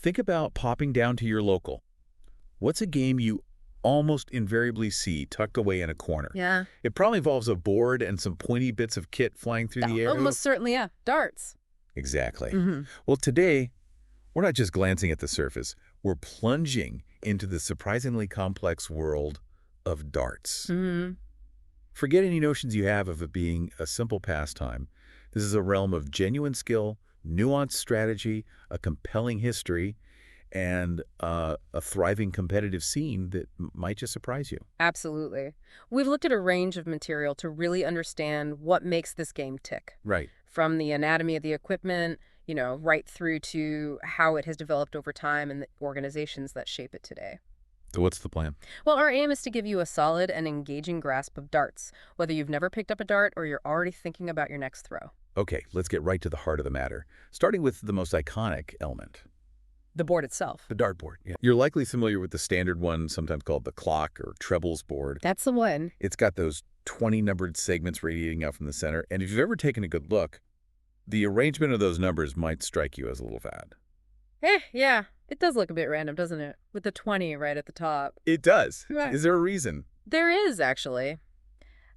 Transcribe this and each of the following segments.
Think about popping down to your local. What's a game you almost invariably see tucked away in a corner? Yeah. It probably involves a board and some pointy bits of kit flying through the air. Almost certainly, yeah. Darts. Exactly. Mm-hmm. Well, today, we're not just glancing at the surface. We're plunging into the surprisingly complex world of darts. Mm-hmm. Forget any notions you have of it being a simple pastime. This is a realm of genuine skill, nuanced strategy, a compelling history, and a thriving competitive scene that might just surprise you. Absolutely. We've looked at a range of material to really understand what makes this game tick. Right. From the anatomy of the equipment, right through to how it has developed over time and the organizations that shape it today. So what's the plan? Well, our aim is to give you a solid and engaging grasp of darts, whether you've never picked up a dart or you're already thinking about your next throw. Okay, let's get right to the heart of the matter, starting with the most iconic element. The board itself. The dartboard. Yeah. You're likely familiar with the standard one, sometimes called the clock or trebles board. That's the one. It's got those 20 numbered segments radiating out from the center, and if you've ever taken a good look, the arrangement of those numbers might strike you as a little odd. Yeah. It does look a bit random, doesn't it? With the 20 right at the top. It does. Right. Is there a reason? There is, actually.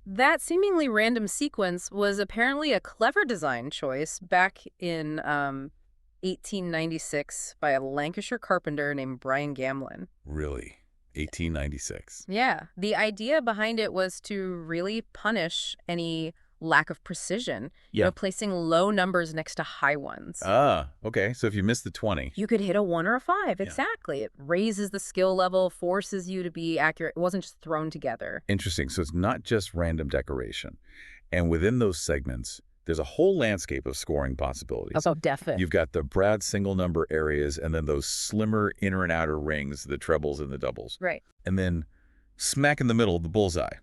That seemingly random sequence was apparently a clever design choice back in 1896 by a Lancashire carpenter named Brian Gamlin. Really? 1896. Yeah. The idea behind it was to really punish any lack of precision, placing low numbers next to high ones. Ah, okay. So if you miss the 20. You could hit a 1 or a 5. Exactly. It raises the skill level, forces you to be accurate. It wasn't just thrown together. Interesting. So it's not just random decoration. And within those segments, there's a whole landscape of scoring possibilities. Oh, definitely. You've got the Brad single number areas and then those slimmer inner and outer rings, the trebles and the doubles. Right. And then smack in the middle, the bullseye.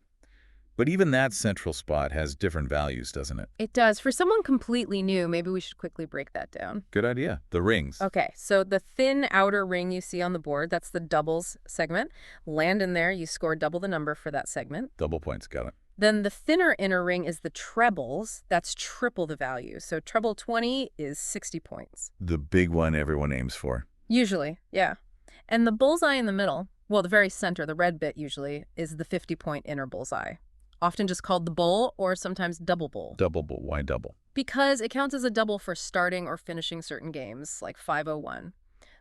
But even that central spot has different values, doesn't it? It does. For someone completely new, maybe we should quickly break that down. Good idea. The rings. Okay, so the thin outer ring you see on the board, that's the doubles segment. Land in there, you score double the number for that segment. Double points, got it. Then the thinner inner ring is the trebles. That's triple the value. So treble 20 is 60 points. The big one everyone aims for. Usually, yeah. And the bullseye in the middle, well, the very center, the red bit usually, is the 50-point inner bullseye. Often just called the bull or sometimes double bull. Double bull. Why double? Because it counts as a double for starting or finishing certain games, like 501.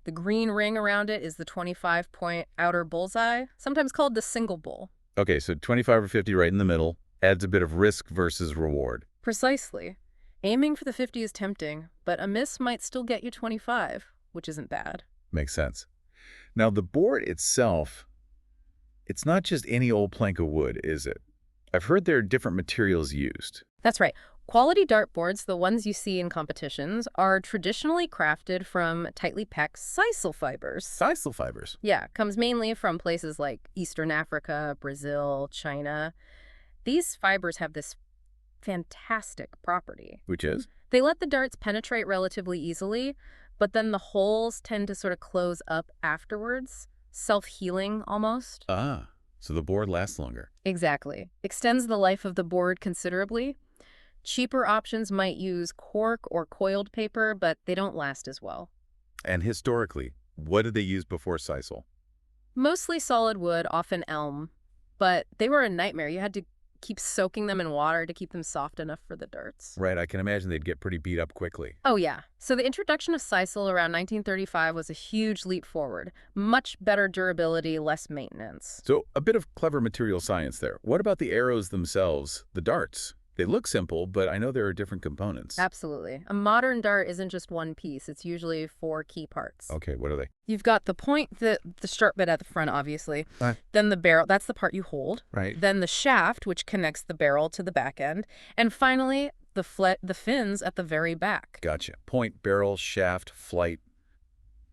The green ring around it is the 25-point outer bullseye, sometimes called the single bull. Okay, so 25 or 50 right in the middle adds a bit of risk versus reward. Precisely. Aiming for the 50 is tempting, but a miss might still get you 25, which isn't bad. Makes sense. Now, the board itself, it's not just any old plank of wood, is it? I've heard there are different materials used. That's right. Quality dartboards, the ones you see in competitions, are traditionally crafted from tightly packed sisal fibers. Sisal fibers? Yeah, comes mainly from places like Eastern Africa, Brazil, China. These fibers have this fantastic property. Which is? They let the darts penetrate relatively easily, but then the holes tend to sort of close up afterwards, self-healing almost. Ah, so the board lasts longer. Exactly. Extends the life of the board considerably. Cheaper options might use cork or coiled paper, but they don't last as well. And historically, what did they use before sisal? Mostly solid wood, often elm, but they were a nightmare. You had to keep soaking them in water to keep them soft enough for the darts. Right, I can imagine they'd get pretty beat up quickly. Oh, yeah. So the introduction of sisal around 1935 was a huge leap forward. Much better durability, less maintenance. So a bit of clever material science there. What about the arrows themselves, the darts? They look simple, but I know there are different components. Absolutely. A modern dart isn't just one piece. It's usually 4 key parts. Okay, what are they? You've got the point, the sharp bit at the front, obviously. Right. Then the barrel, that's the part you hold. Right. Then the shaft, which connects the barrel to the back end. And finally, the fins at the very back. Gotcha. Point, barrel, shaft, flight.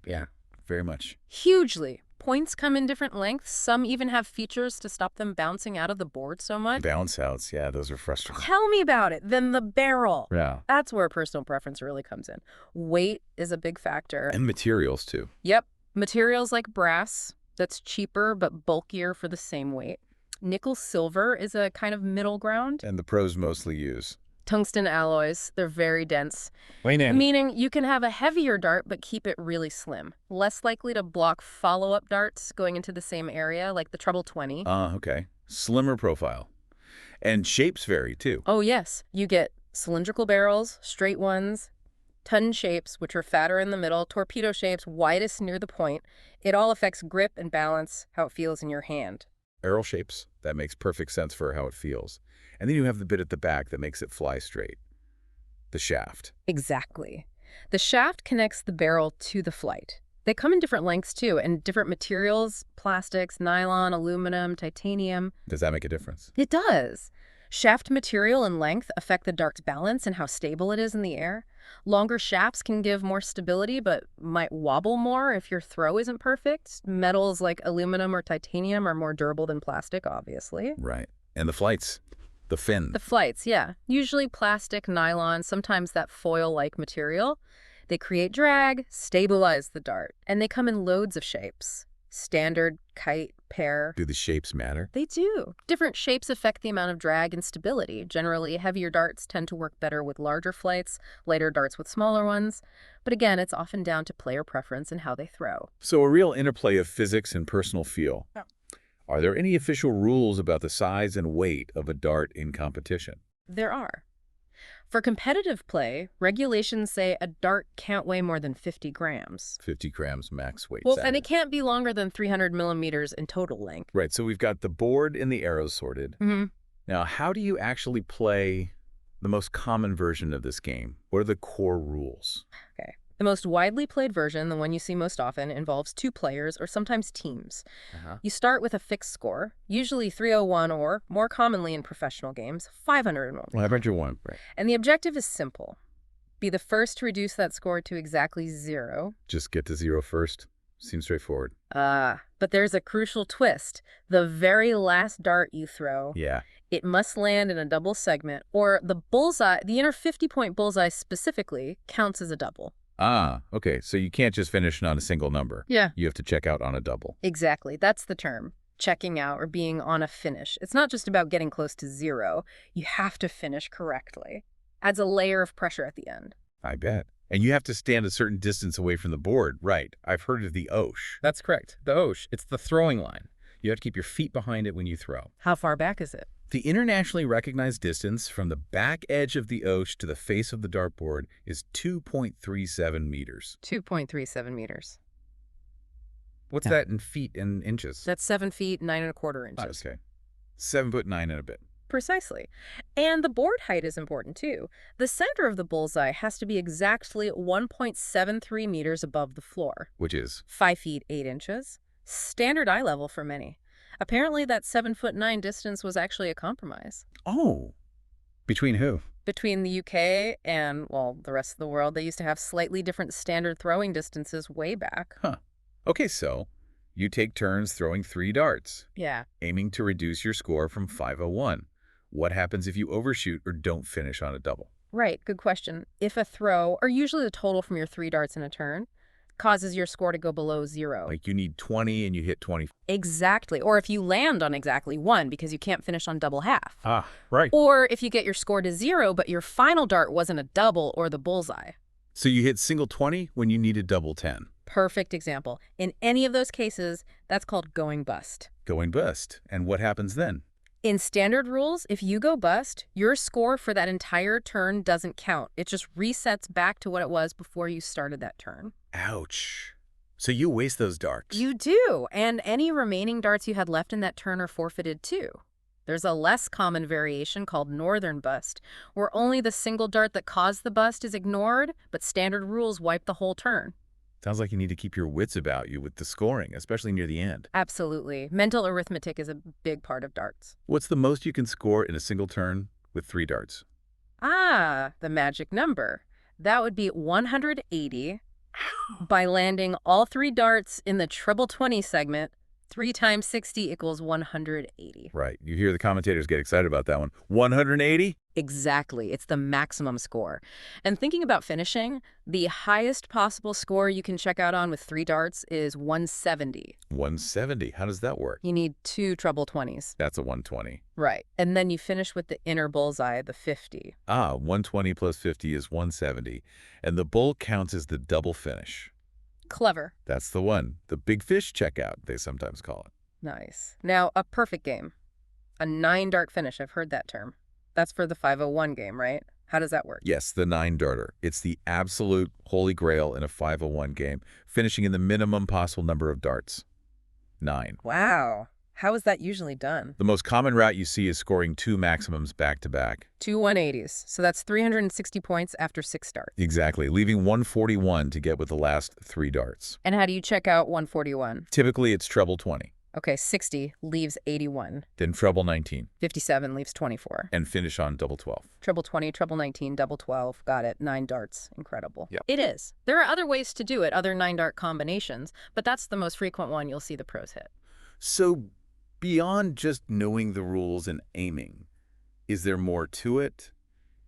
Yeah, very much. Hugely. Points come in different lengths. Some even have features to stop them bouncing out of the board so much. Bounce outs, yeah, those are frustrating. Tell me about it. Then the barrel. Yeah. That's where personal preference really comes in. Weight is a big factor. And materials, too. Yep. Materials like brass, that's cheaper but bulkier for the same weight. Nickel silver is a kind of middle ground. And the pros mostly use. Tungsten alloys, they're very dense, Wayne. meaning you can have a heavier dart but keep it really slim. Less likely to block follow-up darts going into the same area, like the treble 20. Okay. Slimmer profile. And shapes vary, too. Oh yes, you get cylindrical barrels, straight ones, ton shapes, which are fatter in the middle, torpedo shapes, widest near the point. It all affects grip and balance, how it feels in your hand. Arrow shapes, that makes perfect sense for how it feels. And then you have the bit at the back that makes it fly straight. The shaft. Exactly. The shaft connects the barrel to the flight. They come in different lengths too, and different materials, plastics, nylon, aluminum, titanium. Does that make a difference? It does. Shaft material and length affect the dart's balance and how stable it is in the air. Longer shafts can give more stability, but might wobble more if your throw isn't perfect. Metals like aluminum or titanium are more durable than plastic, obviously. Right. And the flights. The fin. The flights, yeah. Usually plastic, nylon, sometimes that foil-like material. They create drag, stabilize the dart, and they come in loads of shapes. Standard, kite, pear. Do the shapes matter? They do. Different shapes affect the amount of drag and stability. Generally, heavier darts tend to work better with larger flights, lighter darts with smaller ones. But again, it's often down to player preference and how they throw. So a real interplay of physics and personal feel. Yeah. Are there any official rules about the size and weight of a dart in competition? There are. For competitive play, regulations say a dart can't weigh more than 50 grams. 50 grams max weight. Well, and it can't be longer than 300 millimeters in total length. Right, so we've got the board and the arrows sorted. Now, how do you actually play the most common version of this game? What are the core rules? Okay. The most widely played version, the one you see most often, involves 2 players or sometimes teams. You start with a fixed score, usually 301 or, more commonly in professional games, 500 Well, I bet you one. Right. And the objective is simple. Be the first to reduce that score to exactly 0. Just get to 0 first. Seems straightforward. But there's a crucial twist. The very last dart you throw, Yeah. it must land in a double segment, or the bullseye, the inner 50-point bullseye specifically, counts as a double. Okay. So you can't just finish on a single number. Yeah. You have to check out on a double. Exactly. That's the term. Checking out or being on a finish. It's not just about getting close to 0. You have to finish correctly. Adds a layer of pressure at the end. I bet. And you have to stand a certain distance away from the board. Right. I've heard of the OSH. That's correct. The OSH. It's the throwing line. You have to keep your feet behind it when you throw. How far back is it? The internationally recognized distance from the back edge of the OSH to the face of the dartboard is 2.37 meters. 2.37 meters. What's Yeah. that in feet and inches? That's 7 feet, 9¼ inches. Okay. 7'9" and a bit. Precisely. And the board height is important too. The center of the bullseye has to be exactly 1.73 meters above the floor. Which is? 5 feet, 8 inches. Standard eye level for many. Apparently that 7'9" distance was actually a compromise. Oh. Between who? Between the UK and, well, the rest of the world, they used to have slightly different standard throwing distances way back. Huh. Okay, so you take turns throwing 3 darts, Yeah. aiming to reduce your score from 501. What happens if you overshoot or don't finish on a double? Right, good question. If a throw, or usually the total from your 3 darts in a turn, causes your score to go below 0. Like you need 20 and you hit 20. Exactly. Or if you land on exactly 1 because you can't finish on double half. Right. Or if you get your score to 0, but your final dart wasn't a double or the bullseye. So you hit single 20 when you needed double 10. Perfect example. In any of those cases, that's called going bust. Going bust. And what happens then? In standard rules, if you go bust, your score for that entire turn doesn't count. It just resets back to what it was before you started that turn. Ouch. So you waste those darts. You do, and any remaining darts you had left in that turn are forfeited too. There's a less common variation called northern bust, where only the single dart that caused the bust is ignored, but standard rules wipe the whole turn. Sounds like you need to keep your wits about you with the scoring, especially near the end. Absolutely. Mental arithmetic is a big part of darts. What's the most you can score in a single turn with 3 darts? The magic number. That would be 180 by landing all 3 darts in the treble 20 segment 3 times 60 equals 180. Right. You hear the commentators get excited about that one. 180? Exactly. It's the maximum score. And thinking about finishing, the highest possible score you can check out on with 3 darts is 170. 170. How does that work? You need 2 treble 20s. That's a 120. Right. And then you finish with the inner bullseye, the 50. Ah, 120 plus 50 is 170. And the bull counts as the double finish. Clever. That's the one. The big fish checkout, they sometimes call it. Nice. Now, a perfect game. A 9-dart finish. I've heard that term. That's for the 501 game, right? How does that work? Yes, the 9-darter. It's the absolute holy grail in a 501 game, finishing in the minimum possible number of darts. 9. Wow. How is that usually done? The most common route you see is scoring 2 maximums back-to-back. 2 180s. So that's 360 points after 6 darts. Exactly, leaving 141 to get with the last 3 darts. And how do you check out 141? Typically, it's treble 20, Okay, 60 leaves 81. then treble 19, 57 leaves 24. and finish on double 12. Treble 20, treble 19, double 12. Got it. 9 darts. Incredible. Yep. It is. There are other ways to do it, other 9-dart combinations, but that's the most frequent one you'll see the pros hit. So, beyond just knowing the rules and aiming, is there more to it?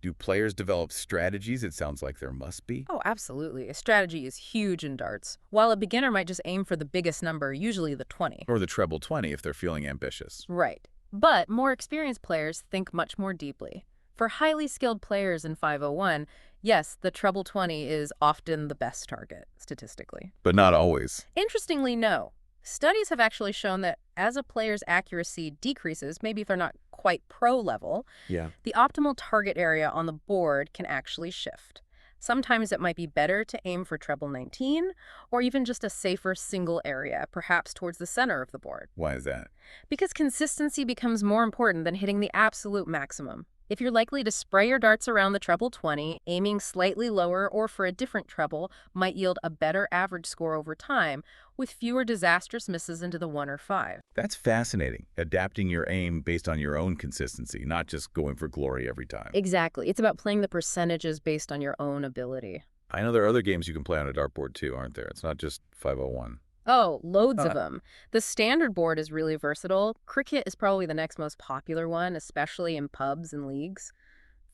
Do players develop strategies? It sounds like there must be. Oh, absolutely. A strategy is huge in darts. While a beginner might just aim for the biggest number, usually the 20. Or the treble 20 if they're feeling ambitious. Right. But more experienced players think much more deeply. For highly skilled players in 501, yes, the treble 20 is often the best target, statistically. But not always. Interestingly, no. Studies have actually shown that as a player's accuracy decreases, maybe if they're not quite pro level, Yeah. the optimal target area on the board can actually shift. Sometimes it might be better to aim for treble 19 or even just a safer single area, perhaps towards the center of the board. Why is that? Because consistency becomes more important than hitting the absolute maximum. If you're likely to spray your darts around the treble 20, aiming slightly lower or for a different treble might yield a better average score over time, with fewer disastrous misses into the 1 or 5. That's fascinating. Adapting your aim based on your own consistency, not just going for glory every time. Exactly. It's about playing the percentages based on your own ability. I know there are other games you can play on a dartboard too, aren't there? It's not just 501. Oh, loads of Huh. them. The standard board is really versatile. Cricket is probably the next most popular one, especially in pubs and leagues.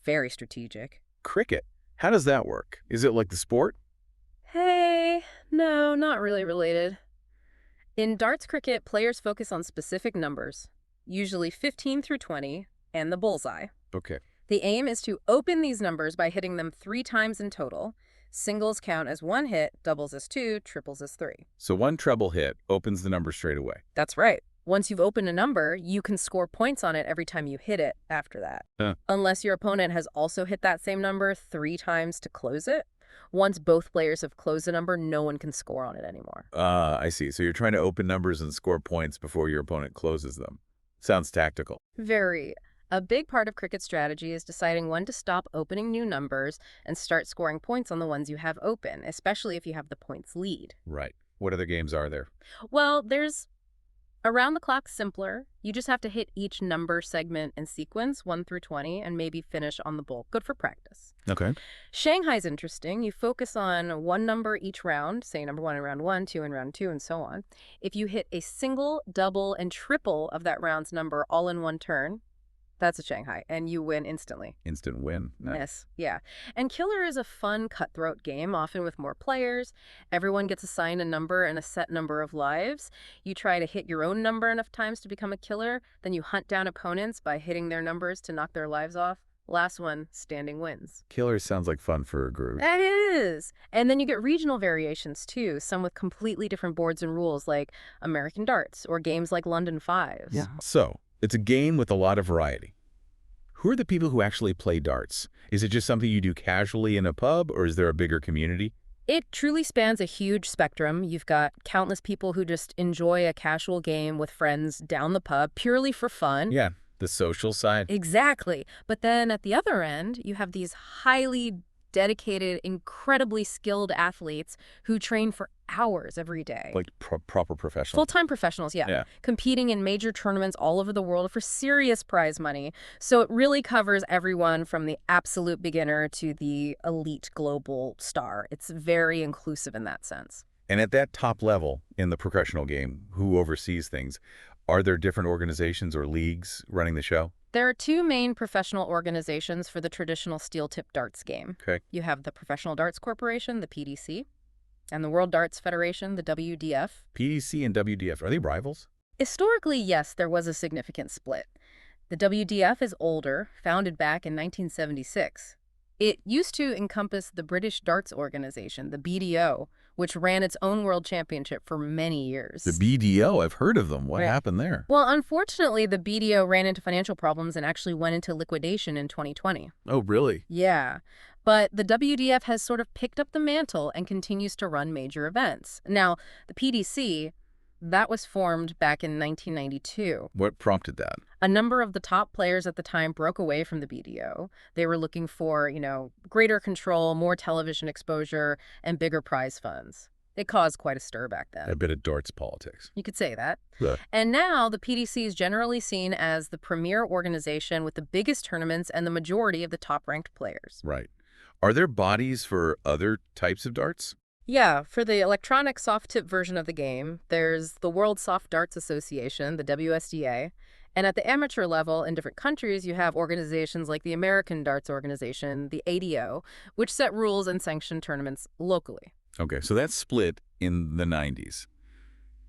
Very strategic. Cricket. How does that work? Is it like the sport? Hey, no, not really related. In darts cricket, players focus on specific numbers, usually 15 through 20, and the bullseye. Okay. The aim is to open these numbers by hitting them 3 times in total. Singles count as 1 hit, doubles as 2, triples as 3. So one treble hit opens the number straight away. That's right. Once you've opened a number, you can score points on it every time you hit it after that. Huh. Unless your opponent has also hit that same number 3 times to close it. Once both players have closed a number, no one can score on it anymore. I see. So you're trying to open numbers and score points before your opponent closes them. Sounds tactical. Very. A big part of cricket strategy is deciding when to stop opening new numbers and start scoring points on the ones you have open, especially if you have the points lead. Right. What other games are there? Well, there's around the clock simpler. You just have to hit each number segment in sequence, 1 through 20, and maybe finish on the bull. Good for practice. Okay. Shanghai's interesting. You focus on one number each round, say number 1 in round 1, 2 in round 2, and so on. If you hit a single, double, and triple of that round's number all in one turn, that's a Shanghai, and you win instantly. Instant win. Nice. Yes, yeah. And Killer is a fun, cutthroat game, often with more players. Everyone gets assigned a number and a set number of lives. You try to hit your own number enough times to become a killer, then you hunt down opponents by hitting their numbers to knock their lives off. Last one, standing wins. Killer sounds like fun for a group. That is. And then you get regional variations, too, some with completely different boards and rules, like American Darts or games like London Fives. So, it's a game with a lot of variety. Who are the people who actually play darts? Is it just something you do casually in a pub, or is there a bigger community? It truly spans a huge spectrum. You've got countless people who just enjoy a casual game with friends down the pub purely for fun. Yeah, the social side. Exactly. But then at the other end, you have these highly dedicated, incredibly skilled athletes who train for hours every day. Like proper professional. Full-time professionals, yeah. Competing in major tournaments all over the world for serious prize money. So it really covers everyone from the absolute beginner to the elite global star. It's very inclusive in that sense. And at that top level in the professional game, who oversees things, are there different organizations or leagues running the show? There are two main professional organizations for the traditional steel-tip darts game. Okay. You have the Professional Darts Corporation, the PDC, and the World Darts Federation, the WDF. PDC and WDF, are they rivals? Historically, yes, there was a significant split. The WDF is older, founded back in 1976. It used to encompass the British Darts Organization, the BDO, which ran its own world championship for many years. The BDO, I've heard of them. What Yeah. happened there? Well, unfortunately, the BDO ran into financial problems and actually went into liquidation in 2020. Oh, really? Yeah. But the WDF has sort of picked up the mantle and continues to run major events. Now, the PDC, that was formed back in 1992. What prompted that? A number of the top players at the time broke away from the BDO. They were looking for, greater control, more television exposure, and bigger prize funds. It caused quite a stir back then. A bit of darts politics. You could say that. Yeah. And now the PDC is generally seen as the premier organization with the biggest tournaments and the majority of the top-ranked players. Right. Are there bodies for other types of darts? Yeah, for the electronic soft-tip version of the game, there's the World Soft Darts Association, the WSDA, and at the amateur level in different countries, you have organizations like the American Darts Organization, the ADO, which set rules and sanction tournaments locally. Okay, so that split in the 90s.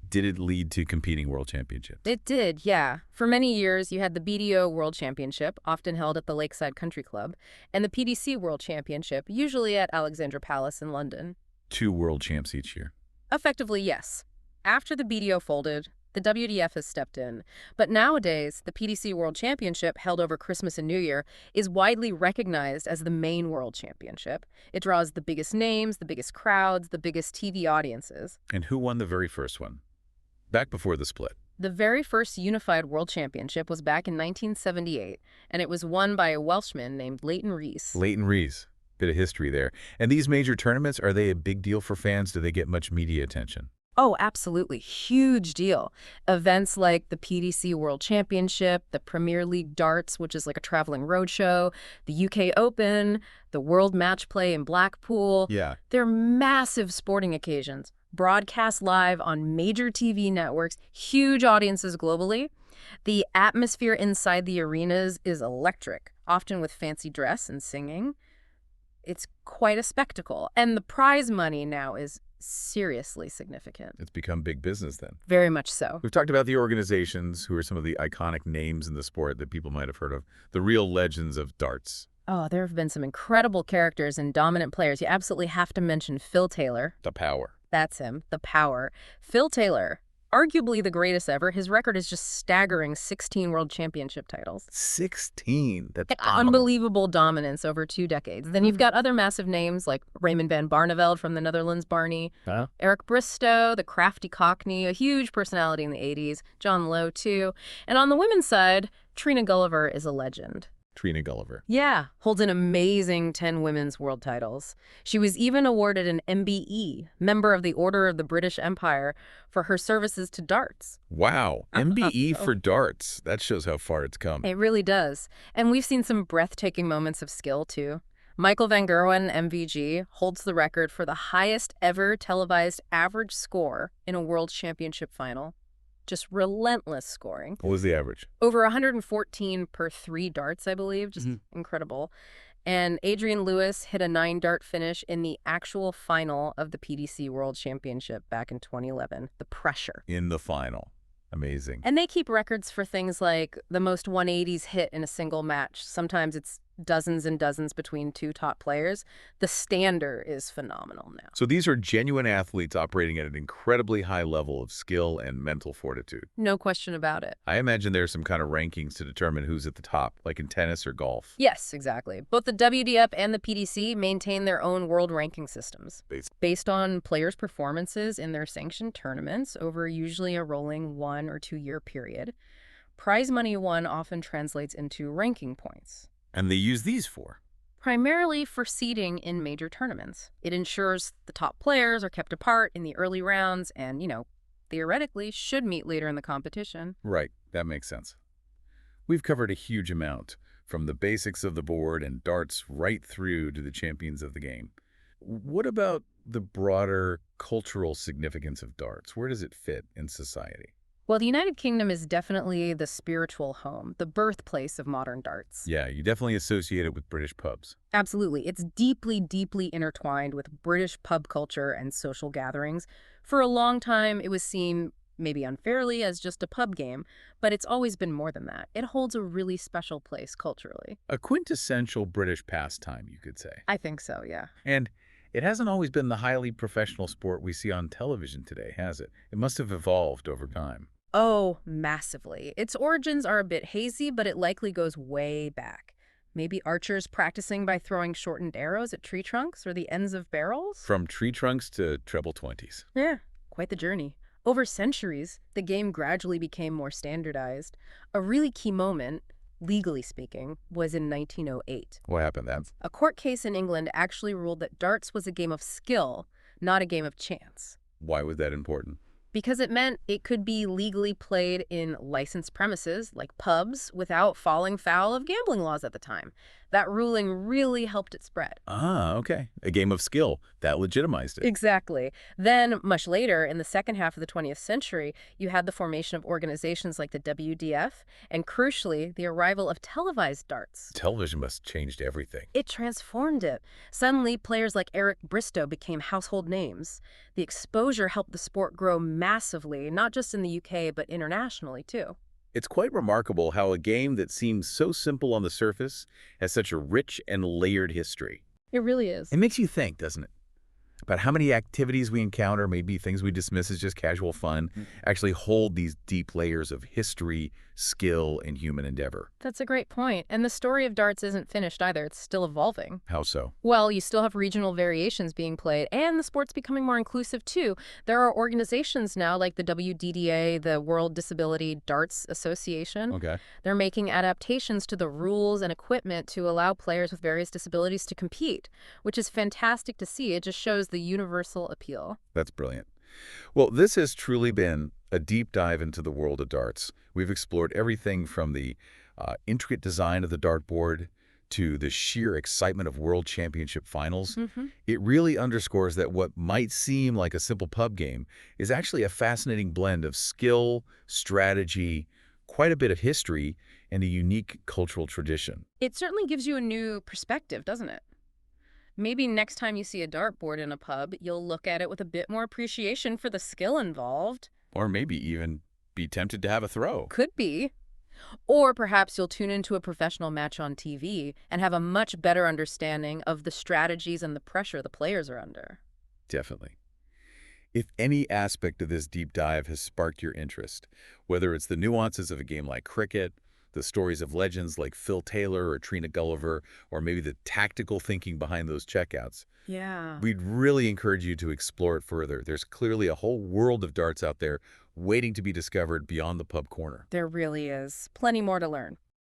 Did it lead to competing world championships? It did, yeah. For many years, you had the BDO World Championship, often held at the Lakeside Country Club, and the PDC World Championship, usually at Alexandra Palace in London. 2 world champs each year. Effectively, yes. After the BDO folded, the WDF has stepped in. But nowadays, the PDC World Championship, held over Christmas and New Year, is widely recognized as the main world championship. It draws the biggest names, the biggest crowds, the biggest TV audiences. And who won the very first one? Back before the split. The very first unified world championship was back in 1978, and it was won by a Welshman named Leighton Rees. Leighton Rees. Bit of history there. And these major tournaments, are they a big deal for fans? Do they get much media attention? Oh, absolutely. Huge deal. Events like the PDC World Championship, the Premier League Darts, which is like a traveling roadshow, the UK Open, the World Match Play in Blackpool. Yeah. They're massive sporting occasions, broadcast live on major TV networks, huge audiences globally. The atmosphere inside the arenas is electric, often with fancy dress and singing. It's quite a spectacle. And the prize money now is seriously significant. It's become big business then. Very much so. We've talked about the organizations, who are some of the iconic names in the sport that people might have heard of, the real legends of darts. Oh, there have been some incredible characters and dominant players. You absolutely have to mention Phil Taylor. The power. That's him, the power. Phil Taylor, arguably the greatest ever. His record is just staggering 16 world championship titles. 16. That's phenomenal. Unbelievable dominance over 2 decades. Then you've got other massive names like Raymond van Barneveld from the Netherlands, Barney, Eric Bristow, the crafty Cockney, a huge personality in the 80s, John Lowe too. And on the women's side, Trina Gulliver is a legend. Trina Gulliver. Yeah, holds an amazing 10 women's world titles. She was even awarded an MBE, Member of the Order of the British Empire, for her services to darts. Wow. MBE for darts. That shows how far it's come. It really does. And we've seen some breathtaking moments of skill, too. Michael Van Gerwen, MVG, holds the record for the highest ever televised average score in a World Championship final. Just relentless scoring. What was the average? Over 114 per 3 darts, I believe. Just incredible. And Adrian Lewis hit a 9-dart finish in the actual final of the PDC World Championship back in 2011. The pressure. In the final. Amazing. And they keep records for things like the most 180s hit in a single match. Sometimes it's dozens and dozens between 2 top players. The standard is phenomenal now. So these are genuine athletes operating at an incredibly high level of skill and mental fortitude. No question about it. I imagine there's some kind of rankings to determine who's at the top, like in tennis or golf. Yes, exactly. Both the WDF and the PDC maintain their own world ranking systems based on players' performances in their sanctioned tournaments over usually a rolling 1 or 2 year period. Prize money won often translates into ranking points. And they use these for? Primarily for seeding in major tournaments. It ensures the top players are kept apart in the early rounds and, theoretically should meet later in the competition. Right. That makes sense. We've covered a huge amount, from the basics of the board and darts right through to the champions of the game. What about the broader cultural significance of darts? Where does it fit in society? Well, the United Kingdom is definitely the spiritual home, the birthplace of modern darts. Yeah, you definitely associate it with British pubs. Absolutely. It's deeply, deeply intertwined with British pub culture and social gatherings. For a long time, it was seen, maybe unfairly, as just a pub game, but it's always been more than that. It holds a really special place culturally. A quintessential British pastime, you could say. I think so, yeah. And it hasn't always been the highly professional sport we see on television today, has it? It must have evolved over time. Oh, massively. Its origins are a bit hazy, but it likely goes way back. Maybe archers practicing by throwing shortened arrows at tree trunks or the ends of barrels? From tree trunks to treble 20s. Yeah, quite the journey. Over centuries, the game gradually became more standardized. A really key moment, legally speaking, was in 1908. What happened then? A court case in England actually ruled that darts was a game of skill, not a game of chance. Why was that important? Because it meant it could be legally played in licensed premises, like pubs, without falling foul of gambling laws at the time. That ruling really helped it spread. Ah, okay. A game of skill. That legitimized it. Exactly. Then, much later, in the second half of the 20th century, you had the formation of organizations like the WDF, and crucially, the arrival of televised darts. Television must have changed everything. It transformed it. Suddenly, players like Eric Bristow became household names. The exposure helped the sport grow massively, not just in the UK, but internationally, too. It's quite remarkable how a game that seems so simple on the surface has such a rich and layered history. It really is. It makes you think, doesn't it? About how many activities we encounter, maybe things we dismiss as just casual fun, actually hold these deep layers of history, skill, and human endeavor. That's a great point. And the story of darts isn't finished either. It's still evolving. How so? Well, you still have regional variations being played, and the sport's becoming more inclusive, too. There are organizations now like the WDDA, the World Disability Darts Association. Okay. They're making adaptations to the rules and equipment to allow players with various disabilities to compete, which is fantastic to see. It just shows the universal appeal. That's brilliant. Well, this has truly been a deep dive into the world of darts. We've explored everything from the intricate design of the dartboard to the sheer excitement of World Championship finals. It really underscores that what might seem like a simple pub game is actually a fascinating blend of skill, strategy, quite a bit of history, and a unique cultural tradition. It certainly gives you a new perspective, doesn't it? Maybe next time you see a dartboard in a pub, you'll look at it with a bit more appreciation for the skill involved. Or maybe even be tempted to have a throw. Could be. Or perhaps you'll tune into a professional match on TV and have a much better understanding of the strategies and the pressure the players are under. Definitely. If any aspect of this deep dive has sparked your interest, whether it's the nuances of a game like cricket, the stories of legends like Phil Taylor or Trina Gulliver, or maybe the tactical thinking behind those checkouts, Yeah. we'd really encourage you to explore it further. There's clearly a whole world of darts out there waiting to be discovered beyond the pub corner. There really is. Plenty more to learn.